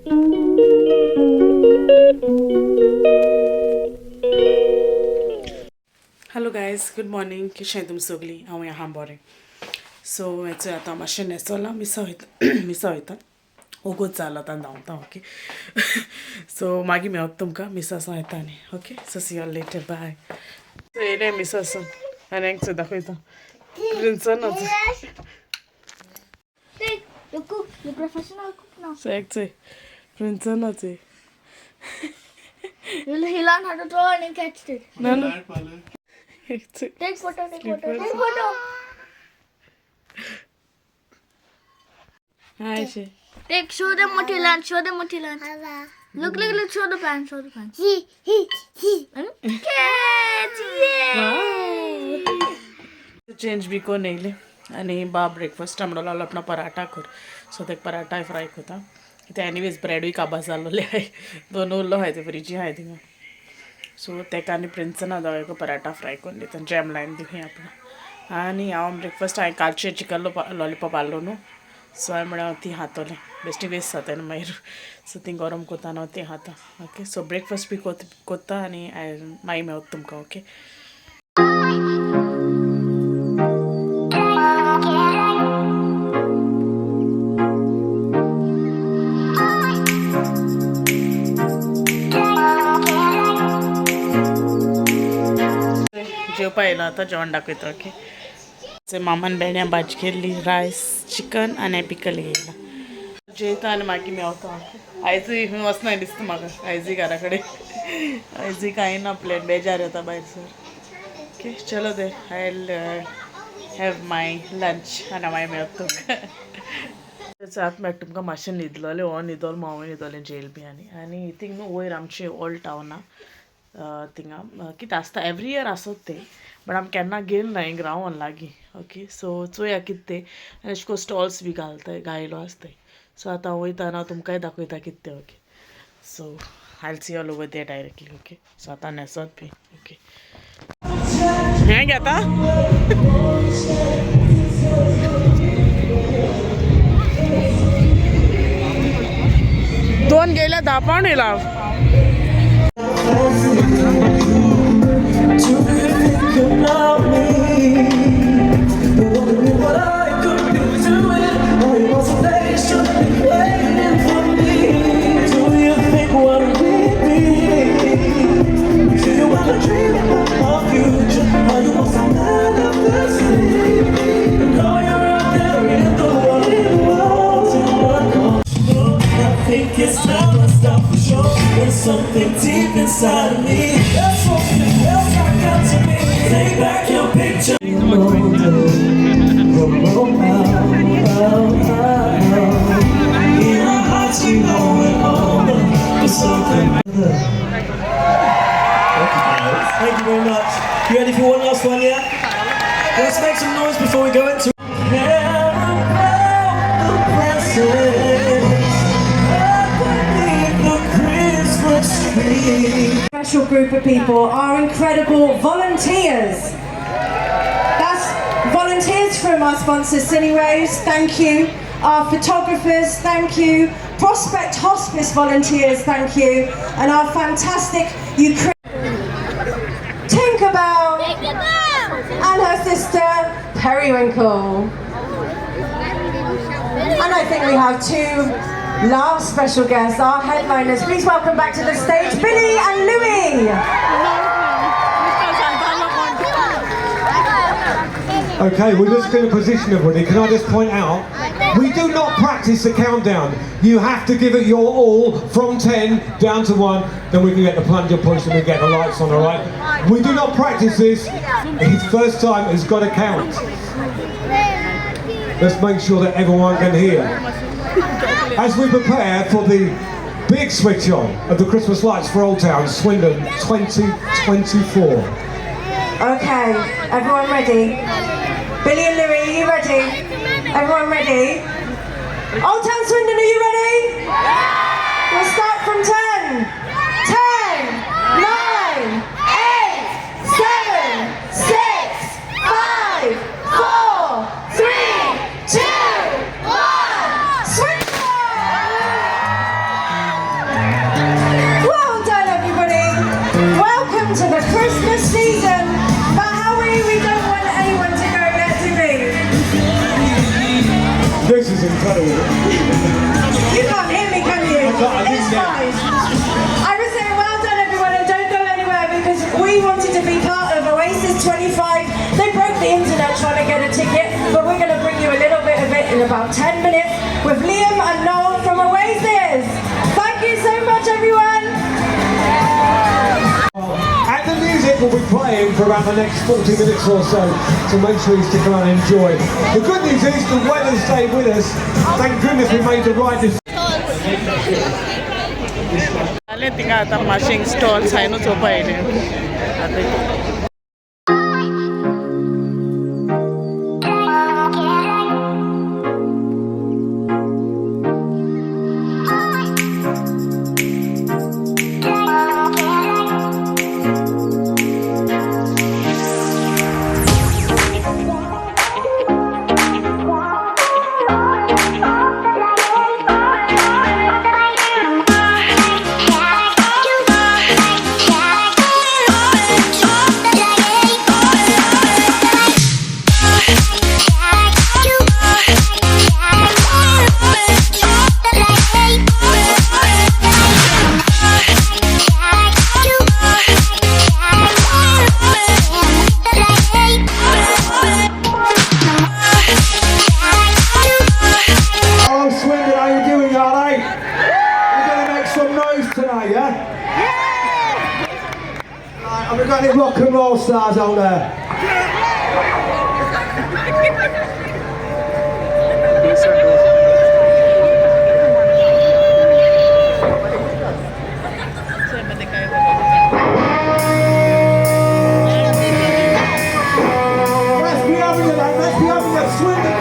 Hello guys, good morning. कशें तुमी सगलीं? हांव आहा बरें. सो हेचो आतां मातशें न्हेसोलां, मिसा वयता ओगोच जाला आतां धांवता. ओके. सो मागीर मेळत तुमकां मिसासून येता न्ही. Okay. So see you later. Bye. So येयलें मिसासून आनी हांगा दाखयता प्रिन्सनाच. So actually, Princess He learned how to throw and he catched it. No. Take photo, take photo, take photo. Hi, Shay. Take, show them what he learned, show them what he learned. Look, show the pants, show the pants. Catch, yeah! Change बी कोन येयले आनी बा breakfast म्हणून लागलो आपणा पराठा कर. सो ते पराठा फ्राय कोता. ते एनीवेज ब्रेडूय काबास जाल्लोले हाय. दोन उरलो हाय ते फ्रिजी हाय थिंगा. सो तेका आनी प्रिन्सना दोगांयको पराठा फ्राय कोन्न दिता. जॅम लायन दिवं आपणा. आनी हांव ब्रेकफास्ट हांवें कालचें चिकन लॉलीपॉप हाडलो न्हू. सो हांवें म्हळ्यार ती हातोलें. बेश्टी वेस्ट जाता न्हू मागीर. सो ती गरम कोता हांव ती खाता. ओके. सो ब्रेकफास्ट बी कोत्ता आनी मागीर मेळत तुमकां. ओके. जेवपा येयलो आतां जेवण दाखयता. ओके. मामान भेंड्या भाजी केल्ली, रायस, चिकन आनी पिकल घेयला. जेयता आनी मागीर मेवता. आयजूय खंय वचनाय दिसता म्हाका. आयजूय घरा कडेन. आयजूय कांय ना प्लॅन. बेजार येता भायर सर. ओके. चलो दे. I will have my lunch आनी मागीर मेळत तुमकां. आतां मेळटा तुमकां मातशें न्हिदलोलें. हो न्हिदोलो, हांवूय न्हिदोलें जेल बी आनी थिंग न्हू वयर आमचें ओल्ड टावना थिंगा कितें आसता एवरी इयर आसत तें. बट आमी केन्ना गेल ना हिंग रावोन लागीं. ओके. सो चोया कितें तें. आनी अशें करून स्टॉल्स बी घालताय, गायलो आसताय. सो आतां हांव वयता आनी हांव तुमकांय दाखयता कितें तें. Okay. So I will see all over there directly. Okay. So आतां न्हेसोत बी. ओके. हें घेता. दोन गेल्या 10 पावंड येयला. It's never stop for sure. There's something deep inside of me. That's something else I got to me. Take back your picture. In our hearts we know it all. There's something. Thank you very much. You ready for one last one, yeah? Let's make some noise before we go into. Special group of people, our incredible volunteers. That's volunteers from our sponsors, Cine Rose, thank you. Our photographers, thank you. Prospect Hospice volunteers, thank you. And our fantastic Tinkerbell and her sister Periwinkle. And I think we have two last special guests, our headliners. Please welcome back to the stage, Billy and Louis. Okay, we're just going to position everybody. Can I just point out, we do not practice the countdown. You have to give it your all from 10 down to 1, then we can get the plunger push and we get the lights on, alright? We do not practice this. His first time has got to count. Let's make sure that everyone can hear. As we prepare for the big switch on of the Christmas lights for Old Town, Swindon 2024. Okay, everyone ready? Billy and Louis, are you ready? Everyone ready? Old Town Swindon, are you ready? We'll start from 10. 10, 9, 8, 7, 6, 5, 4, 3, 2, 1. Switch on! incredible. You can't hear me, can you? It's fine. I was saying well done everyone, and don't go anywhere because we wanted to be part of Oasis 25. They broke the internet trying to get a ticket, but we're going to bring you a little bit of it in about 10 minutes with Liam and Noel from Oasis. Thank you so much everyone. And the music will be playing for about the next 40 minutes or so, so make sure you stick around and enjoy. The good news is the weather stayed with us. Thank goodness we made the right decision. आले तिका आता माशिंग stalls आहे ना चोपा येईल आता And we've got any rock and roll stars on there. Let's be having it, let's be having it, swing it.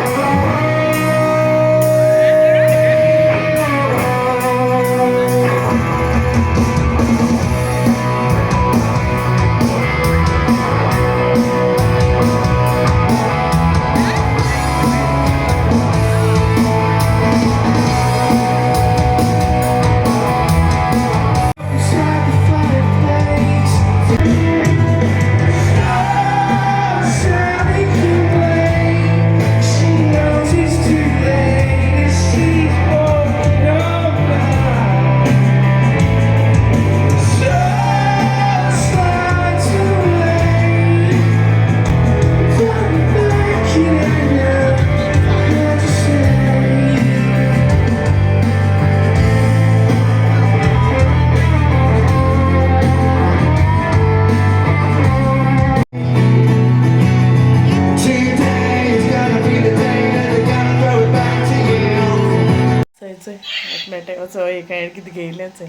किती घेयलेंच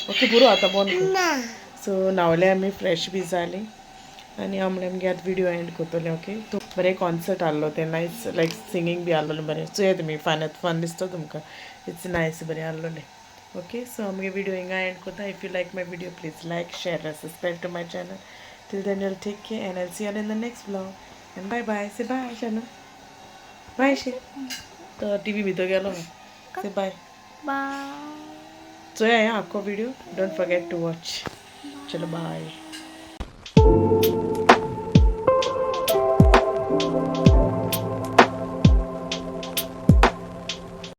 okay पुरो आता बंद सो नावले आमी फ्रेश बी जाली आनी आमले आमगे आतां व्हिडिओ एंड कोतले ओके तो बरें कॉन्सर्ट आहलो ते नायस लायक सिंगींग बी आहलोलें बरें चोया तुमी फन दिसता तुमकां इट्स नायस बरें आहलोलें ओके सो आमगे व्हिडिओ हिंगा एंड कोता if you like my video please like share and subscribe to my channel till then you will take care and I will see you in the next vlog and bye bye say bye Shanu bye शे तो TV भितर गेलो say bye Bye. So yeah, आपको video don't forget to watch चलो bye